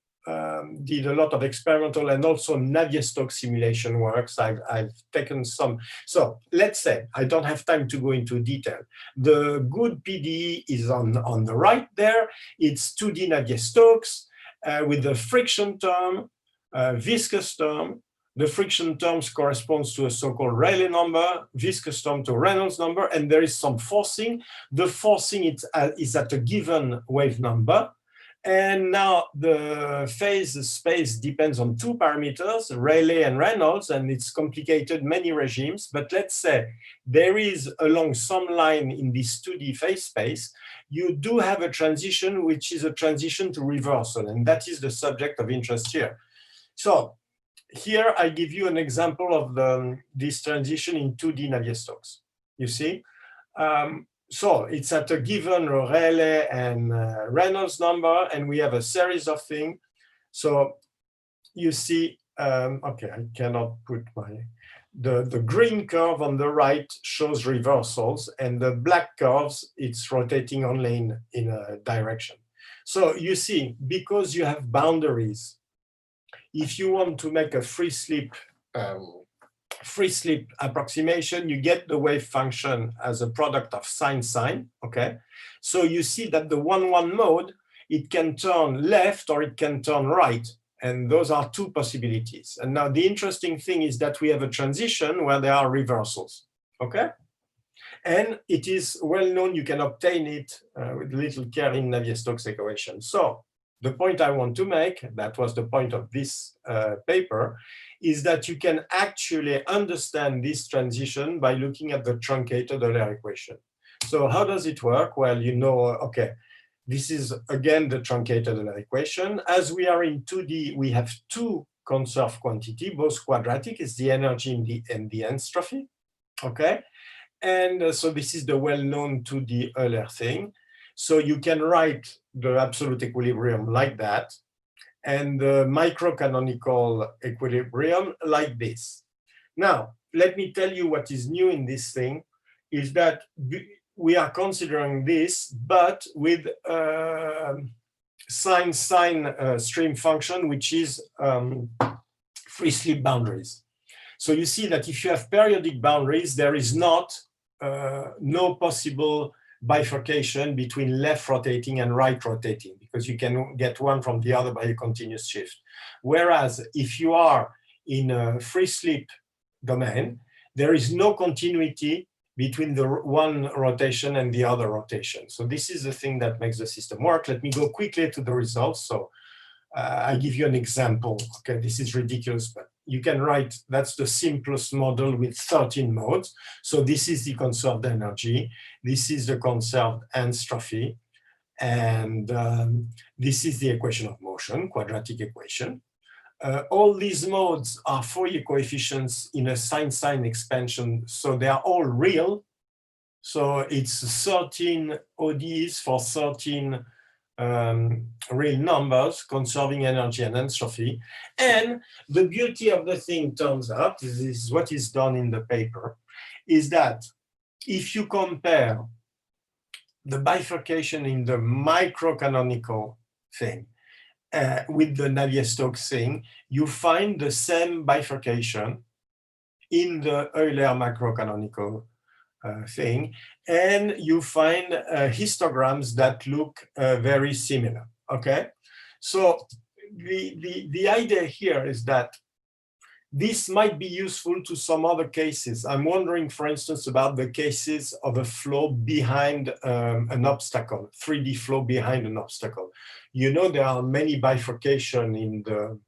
did a lot of experimental and also Navier-Stokes simulation works. I've taken some. So let's say, I don't have time to go into detail. The good PDE is on the right there. It's 2D Navier-Stokes with the friction term, viscous term. The friction terms corresponds to a so-called Rayleigh number, viscous term to Reynolds number, and there is some forcing. The forcing is at a given wave number. And now the phase space depends on 2 parameters, Rayleigh and Reynolds, and it's complicated, many regimes. But let's say there is along some line in this 2D phase space, you do have a transition, which is a transition to reversal. And that is the subject of interest here. So here I give you an example of this transition in 2D Navier-Stokes. You see? So it's at a given Rayleigh and Reynolds number, and we have a series of things. So you see, okay, I cannot put the green curve on the right shows reversals, and the black curves, it's rotating only in a direction. So you see, because you have boundaries, if you want to make a free slip approximation, you get the wave function as a product of sine, okay? So you see that the 1-1 mode, it can turn left or it can turn right. And those are 2 possibilities. And now the interesting thing is that we have a transition where there are reversals, okay? And it is well known, you can obtain it with little care in Navier-Stokes equation. So the point I want to make, that was the point of this paper, is that you can actually understand this transition by looking at the truncated Euler equation. So how does it work? Well, you know, okay, this is again the truncated Euler equation. As we are in 2D, we have 2 conserved quantity, both quadratic, is the energy and the entropy, okay? And so this is the well-known 2D Euler thing. So you can write the absolute equilibrium like that, and the microcanonical equilibrium like this. Now, let me tell you what is new in this thing, is that we are considering this, but with sine stream function, which is free slip boundaries. So you see that if you have periodic boundaries, there is not no possible bifurcation between left rotating and right rotating, because you can get one from the other by a continuous shift. Whereas if you are in a free slip domain, there is no continuity between the one rotation and the other rotation. So this is the thing that makes the system work. Let me go quickly to the results. So I give you an example. Okay, this is ridiculous, but you can write, that's the simplest model with 13 modes. So this is the conserved energy. This is the conserved entropy. And this is the equation of motion, quadratic equation. All these modes are Fourier coefficients in a sine-sine expansion. So they are all real. So it's 13 ODEs for 13 real numbers, conserving energy and entropy. And the beauty of the thing turns out, this is what is done in the paper, is that if you compare the bifurcation in the microcanonical thing with the Navier-Stokes thing, you find the same bifurcation in the Euler macrocanonical thing, and you find histograms that look very similar. Okay, so the idea here is that this might be useful to some other cases. I'm wondering, for instance, about the cases of a flow behind an obstacle, 3D flow behind an obstacle. You know, there are many bifurcation in the,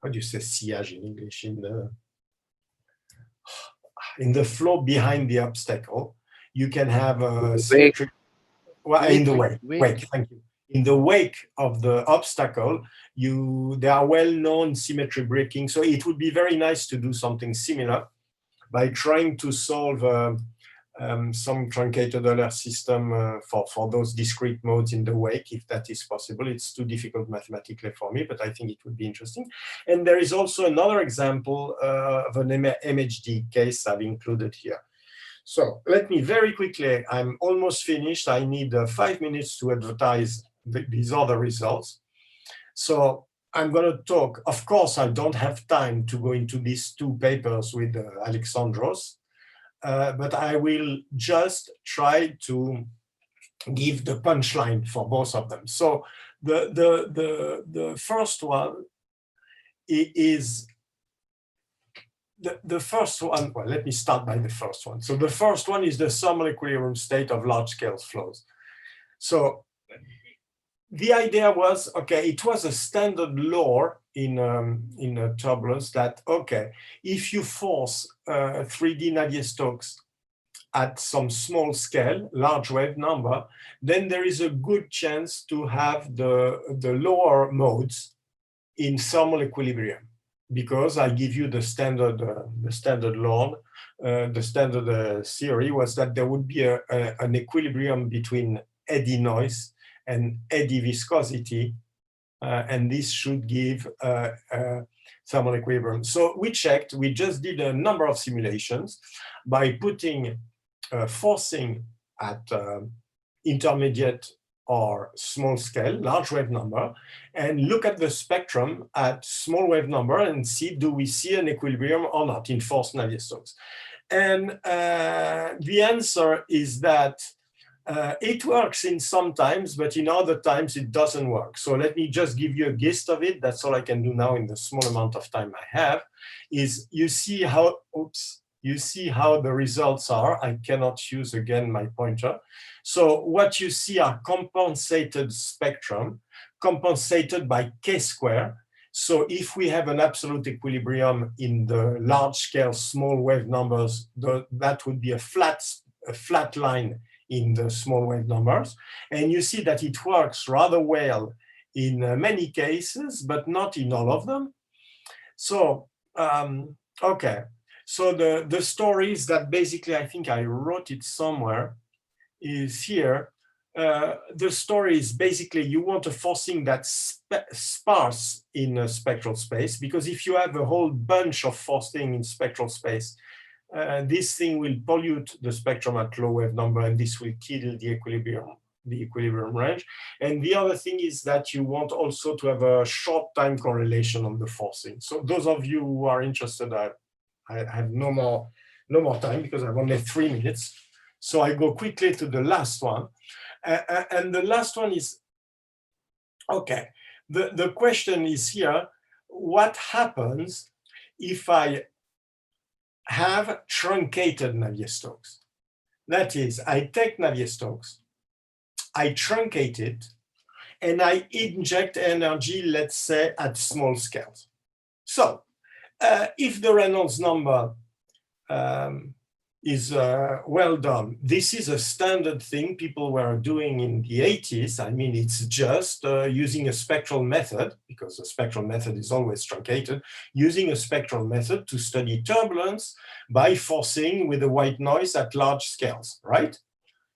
how do you say sillage in English, in the flow behind the obstacle. You can have a symmetric, well, in the wake, thank you. In the wake of the obstacle, there are well-known symmetry breaking. So it would be very nice to do something similar by trying to solve some truncated Euler system for those discrete modes in the wake, if that is possible. It's too difficult mathematically for me, but I think it would be interesting. And there is also another example of an MHD case I've included here. So let me very quickly, I'm almost finished. I need 5 minutes to advertise these other results. So I'm going to talk, of course, I don't have time to go into these two papers with Alexandros, but I will just try to give the punchline for both of them. So the first one is, the first one, well, let me start by the first one. So the first one is the thermal equilibrium state of large-scale flows. So the idea was, okay, it was a standard law in a turbulence that, okay, if you force 3D Navier-Stokes at some small scale, large wave number, then there is a good chance to have the lower modes in thermal equilibrium, because I give you the standard law, the standard theory was that there would be an equilibrium between eddy noise and eddy viscosity, and this should give thermal equilibrium. So we checked, we just did a number of simulations by putting forcing at intermediate or small scale, large wave number, and look at the spectrum at small wave number and see, do we see an equilibrium or not in forced Navier-Stokes? And the answer is that it works in some times, but in other times it doesn't work. So let me just give you a gist of it. That's all I can do now in the small amount of time I have, is you see how, you see how the results are. I cannot use again my pointer. So what you see are compensated spectrum, compensated by k-square. So if we have an absolute equilibrium in the large scale small wave numbers, that would be a flat line in the small wave numbers. And you see that it works rather well in many cases, but not in all of them. So, okay. So the story is that basically, I think I wrote it somewhere, is here. The story is basically you want a forcing that's sparse in a spectral space, because if you have a whole bunch of forcing in spectral space, this thing will pollute the spectrum at low wave number, and this will kill the equilibrium range. And the other thing is that you want also to have a short time correlation on the forcing. So those of you who are interested, I have no more time because I have only 3 minutes. So I go quickly to the last one. And the last one is, okay, the question is here, what happens if I have truncated Navier-Stokes? That is, I take Navier-Stokes, I truncate it, and I inject energy, let's say, at small scales. So if the Reynolds number is well done, this is a standard thing people were doing in the 80s. I mean, it's just using a spectral method, because the spectral method is always truncated, using a spectral method to study turbulence by forcing with a white noise at large scales, right?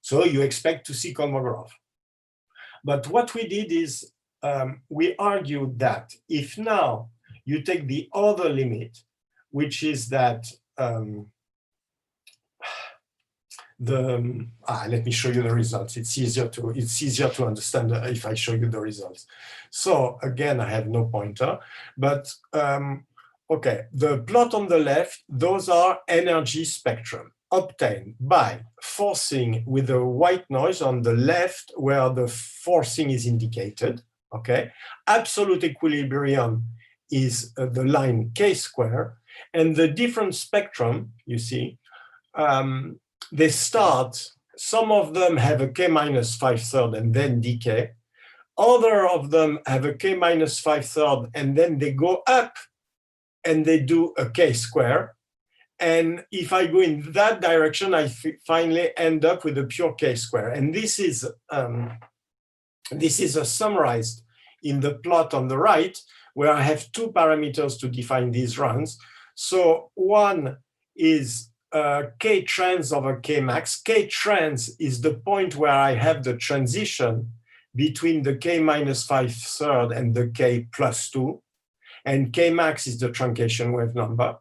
So you expect to see Kolmogorov. But what we did is we argued that if now you take the other limit, which is that let me show you the results. It's easier to understand if I show you the results. So again, I have no pointer, but okay, the plot on the left, those are energy spectrum obtained by forcing with a white noise on the left where the forcing is indicated, okay? Absolute equilibrium is the line k square, and the different spectrum, you see, they start, some of them have a k minus 5/3 and then decay. Other of them have a k minus 5/3 and then they go up and they do a k square. And if I go in that direction, I finally end up with a pure k square. And this is summarized in the plot on the right, where I have 2 parameters to define these runs. So one is k trans over k max. K trans is the point where I have the transition between the k minus 5/3 and the k plus 2. And k max is the truncation wave number.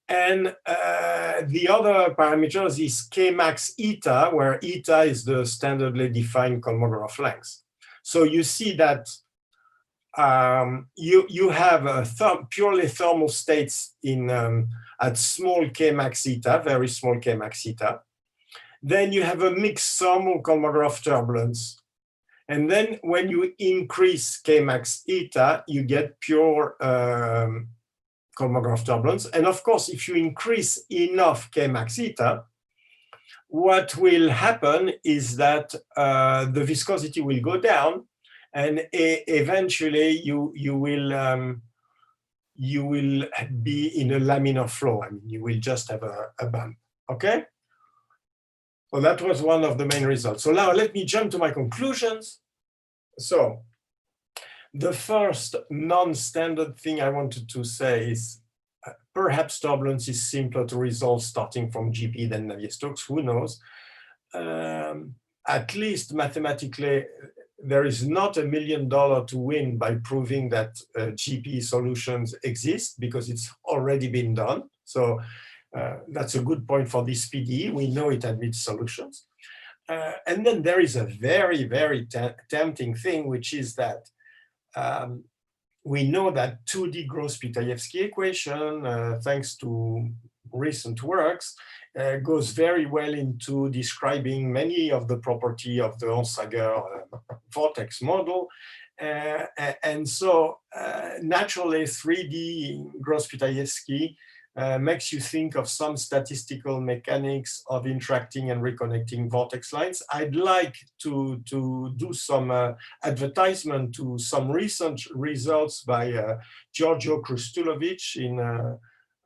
And the other parameters is k max eta, where eta is the standardly defined Kolmogorov length. So you see that you have purely thermal states in at small k max eta, very small k max eta. Then you have a mixed thermal Kolmogorov turbulence. And then when you increase k max eta, you get pure Kolmogorov turbulence. And of course, if you increase enough k max eta, what will happen is that the viscosity will go down, and eventually you will be in a laminar flow. I mean, you will just have a bump. Okay. So that was one of the main results. So now let me jump to my conclusions. So the first non-standard thing I wanted to say is perhaps turbulence is simpler to resolve starting from GPE than Navier-Stokes, who knows? At least mathematically, there is not $1 million to win by proving that GPE solutions exist, because it's already been done. So that's a good point for this PDE. We know it admits solutions. And then there is a very, very tempting thing, which is that we know that 2D Gross-Pitaeveski equation, thanks to recent works, goes very well into describing many of the property of the Onsager vortex model. And so naturally 3D Gross-Pitaeveski makes you think of some statistical mechanics of interacting and reconnecting vortex lines. I'd like to do some advertisement to some recent results by Giorgio Krustulovic in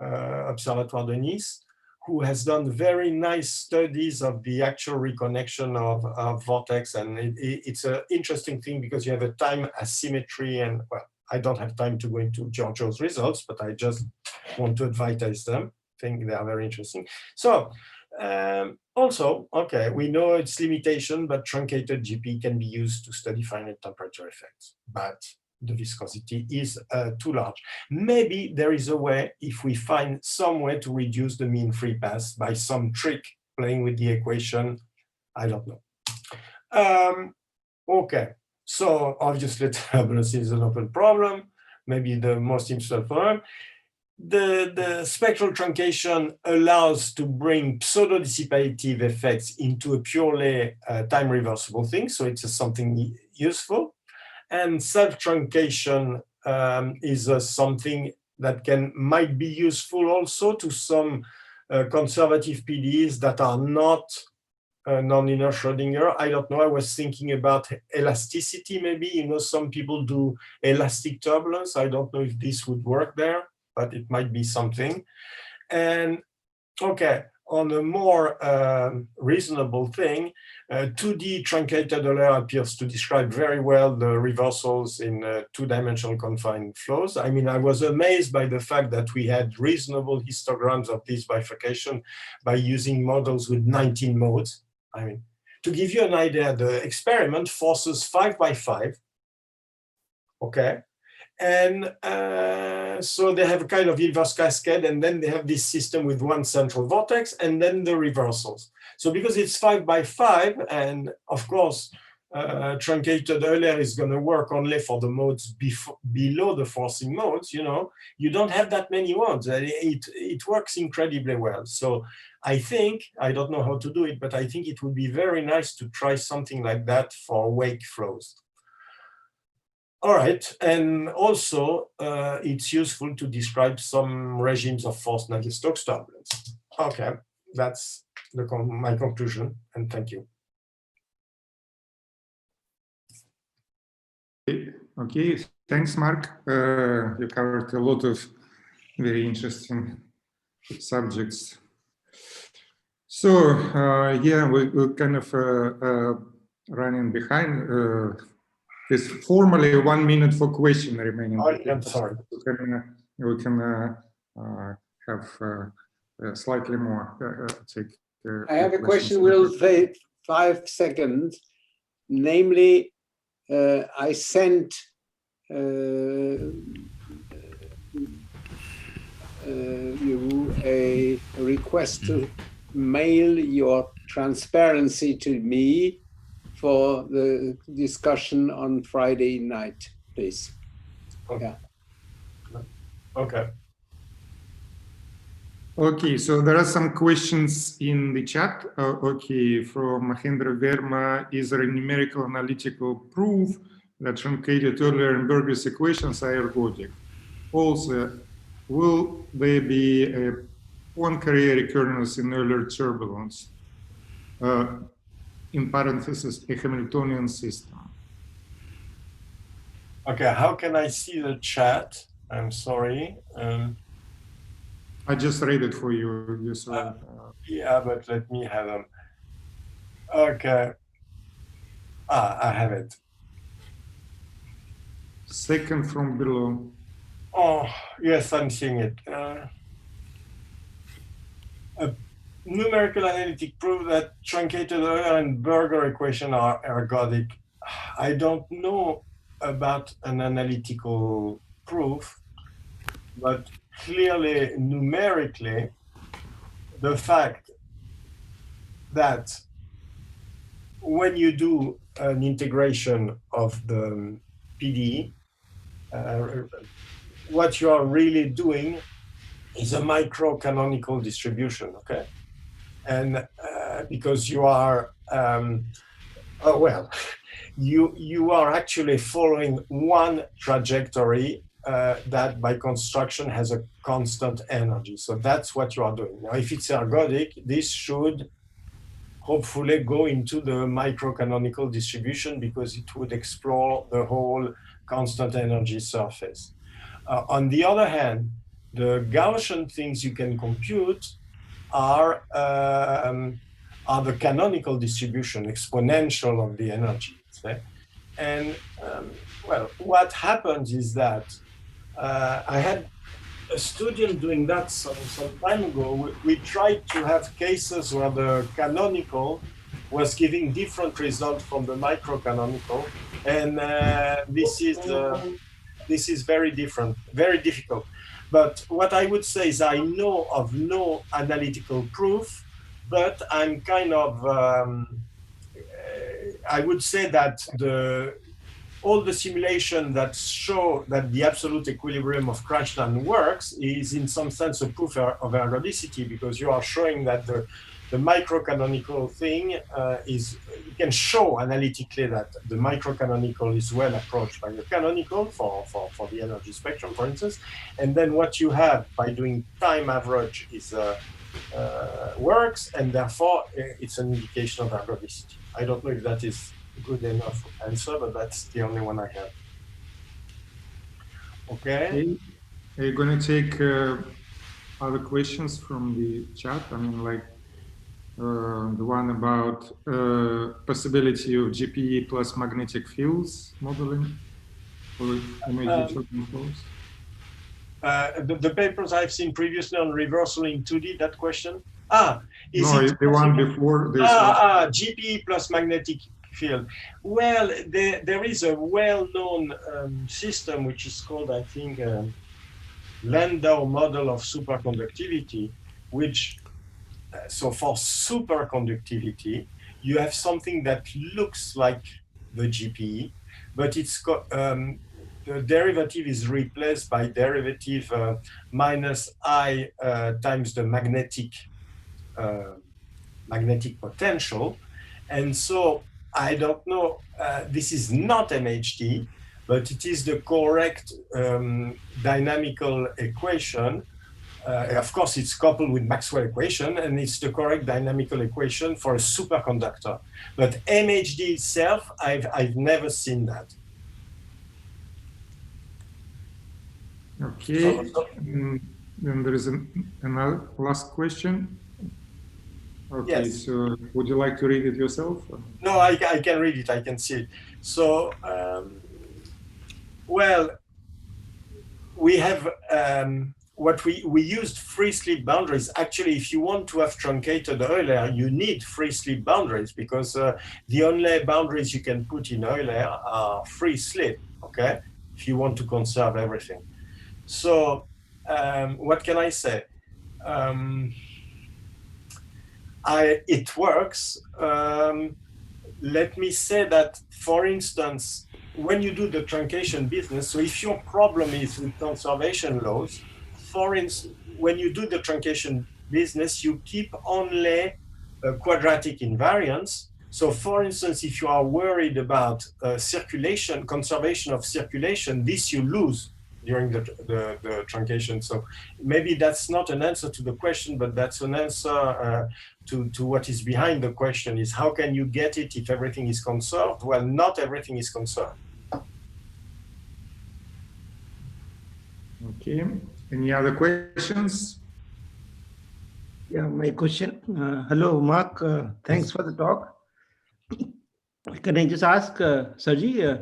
Observatoire de Nice, who has done very nice studies of the actual reconnection of vortex. And it's an interesting thing because you have a time asymmetry, and well, I don't have time to go into Giorgio's results, but I just want to advertise them. I think they are very interesting. So also, okay, we know its limitation, but truncated GPE can be used to study finite temperature effects, but the viscosity is too large. Maybe there is a way, if we find some way to reduce the mean free path by some trick playing with the equation, I don't know. Okay. So obviously turbulence is an open problem, maybe the most interesting problem. the spectral truncation allows to bring pseudo-dissipative effects into a purely time-reversible thing, so it's something useful. And self-truncation is something that might be useful also to some conservative PDEs that are not non-linear Schrödinger. I don't know, I was thinking about elasticity maybe. You know, some people do elastic turbulence. I don't know if this would work there, but it might be something. And okay, on a more reasonable thing, 2D truncated Euler appears to describe very well the reversals in two-dimensional confined flows. I mean, I was amazed by the fact that we had reasonable histograms of this bifurcation by using models with 19 modes. I mean, to give you an idea, the experiment forces 5 by 5, okay? And so they have a kind of inverse cascade, and then they have this system with one central vortex, and then the reversals. So because it's 5 by 5, and of course, truncated Euler is going to work only for the modes below the forcing modes, you know, you don't have that many modes. It works incredibly well. So I think, I don't know how to do it, but I think it would be very nice to try something like that for wake flows. All right, and also it's useful to describe some regimes of forced Navier-Stokes turbulence. Okay, that's my conclusion, and thank you. Okay, thanks, Mark. You covered a lot of very interesting subjects. So yeah, we're kind of running behind. There's formally 1 minute for question remaining. Oh, I'm sorry. We can have slightly more. Take. I have a question. We'll say 5 seconds. Namely, I sent you a request to mail your transparency to me for the discussion on Friday night, please. Okay. Yeah. Okay. Okay, so there are some questions in the chat. Okay, from Mahendra Verma, is there a numerical analytical proof that truncated Euler and Burgers equations are ergodic? Also, will there be a Poincare recurrence in Euler turbulence? In parentheses, a Hamiltonian system. Okay, how can I see the chat? I'm sorry. I just read it for you. You saw. Yeah, but let me have them. Okay. I have it. Second from below. Oh, yes, I'm seeing it. A numerical analytic proof that truncated Euler and Burger equation are ergodic. I don't know about an analytical proof, but clearly numerically, the fact that when you do an integration of the PDE, what you are really doing is a microcanonical distribution, okay? And because you are, you are actually following one trajectory that by construction has a constant energy. So that's what you are doing. Now, if it's ergodic, this should hopefully go into the microcanonical distribution because it would explore the whole constant energy surface. On the other hand, the Gaussian things you can compute are the canonical distribution, exponential of the energy. Okay? And well, what happens is that I had a student doing that some time ago. We tried to have cases where the canonical was giving different results from the microcanonical, and this is very different, very difficult. But what I would say is I know of no analytical proof, but I'm kind of, I would say that all the simulation that show that the absolute equilibrium of Krasnal works is in some sense a proof of ergodicity, because you are showing that the microcanonical thing is, you can show analytically that the microcanonical is well approached by the canonical for the energy spectrum, for instance. And then what you have by doing time average is works, and therefore it's an indication of ergodicity. I don't know if that is good enough answer, but that's the only one I have. Okay. Are you going to take other questions from the chat? I mean, like the one about possibility of GPE plus magnetic fields modeling for image controls. The papers I've seen previously on reversal in 2D, that question? Is no, it the one before this. GPE plus magnetic field. Well, there is a well-known system which is called, I think, Landau model of superconductivity, which, so for superconductivity, you have something that looks like the GPE, but it's the derivative is replaced by derivative minus I times the magnetic potential. And so I don't know, this is not MHD, but it is the correct dynamical equation. Of course, it's coupled with Maxwell equation, and it's the correct dynamical equation for a superconductor. But MHD itself, I've never seen that. Okay, then there is another last question. Okay, yes. So would you like to read it yourself? No, I can read it, I can see it. So, well, we have what we used free slip boundaries. Actually, if you want to have truncated Euler, you need free slip boundaries, because the only boundaries you can put in Euler are free slip, okay? If you want to conserve everything. So what can I say? It works. Let me say that, for instance, when you do the truncation business, so if your problem is with conservation laws, for instance, when you do the truncation business, you keep only quadratic invariance. So for instance, if you are worried about circulation, conservation of circulation, this you lose during the truncation. So maybe that's not an answer to the question, but that's an answer to what is behind the question, is how can you get it if everything is conserved? Well, not everything is conserved. Okay, any other questions? Yeah, my question. Hello, Mark. Thanks for the talk. Can I just ask, Sergi?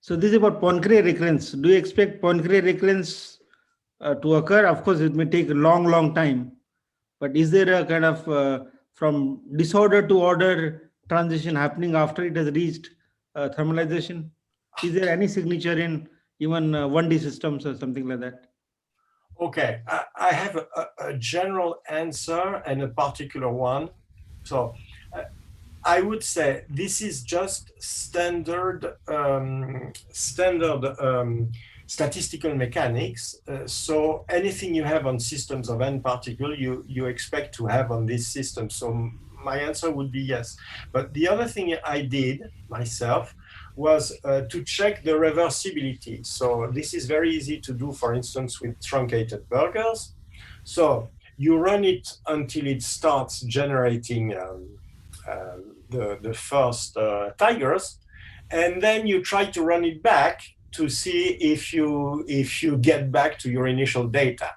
So this is about Poincare recurrence. Do you expect Poincare recurrence to occur? Of course, it may take a long time. But is there a kind of from disorder to order transition happening after it has reached thermalization? Is there any signature in even 1D systems or something like that? Okay, I have a general answer and a particular one. So I would say this is just standard statistical mechanics. So anything you have on systems of n particle, you expect to have on this system. So my answer would be yes. But the other thing I did myself was to check the reversibility. So this is very easy to do, for instance, with truncated burgers. So you run it until it starts generating the first tigers, and then you try to run it back to see if you get back to your initial data.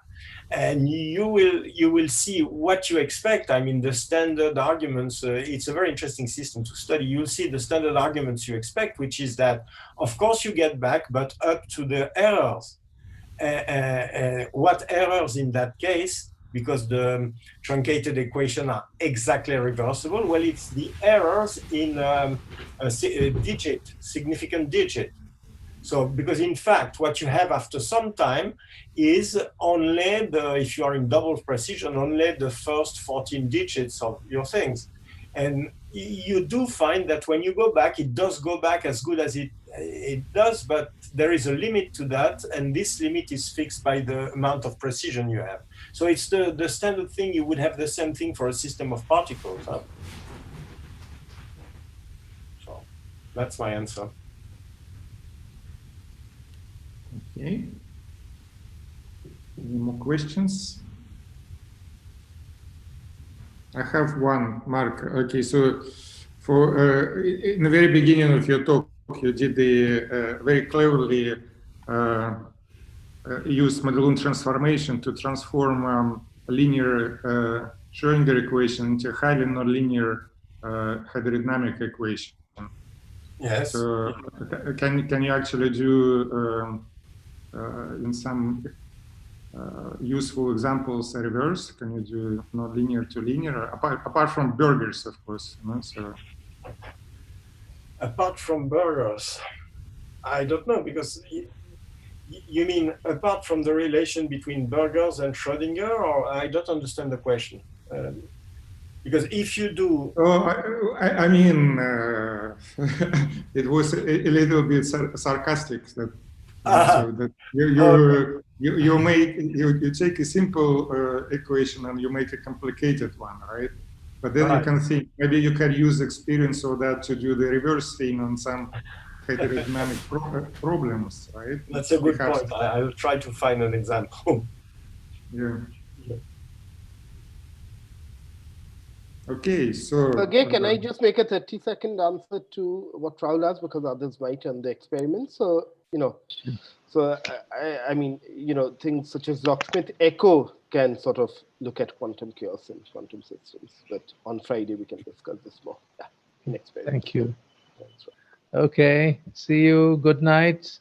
And you will see what you expect. I mean, the standard arguments, it's a very interesting system to study. You'll see the standard arguments you expect, which is that, of course, you get back, but up to the errors. What errors in that case? Because the truncated equation are exactly reversible. Well, it's the errors in a digit, significant digit. So, because in fact, what you have after some time is only if you are in double precision, only the first 14 digits of your things. And you do find that when you go back, it does go back as good as it It does, but there is a limit to that, and this limit is fixed by the amount of precision you have. So it's the standard thing. You would have the same thing for a system of particles. Huh? So that's my answer. Okay. Any more questions? I have one, Mark. Okay, so for in the very beginning of your talk, you did the very cleverly use Madelung transformation to transform a linear Schrödinger equation into a highly nonlinear hydrodynamic equation. Yes. So can you actually do in some useful examples a reverse? Can you do nonlinear to linear apart from burgers, of course? You know, so. Apart from burgers, I don't know, because you mean apart from the relation between burgers and Schrödinger, or I don't understand the question. Because if you do... Oh, I mean, it was a little bit sarcastic. That, so that you take a simple equation and you make a complicated one, right? But then you can think maybe you can use experience of that to do the reverse thing on some hydrodynamic problems, right? That's a good point. I'll try to find an example. Yeah. Okay, so... Okay, can I just make a 30-second answer to what Rahul asked, because others might on the experiment? So, you know, so I mean, you know, things such as locksmith echo can sort of look at quantum chaos in quantum systems. But on Friday, we can discuss this more. Yeah, in experiment. Thank you. Okay, see you. Good night.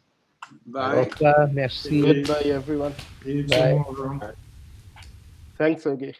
Bye. Au revoir. Merci. Goodbye, everyone. See you tomorrow. Thanks, Sergey.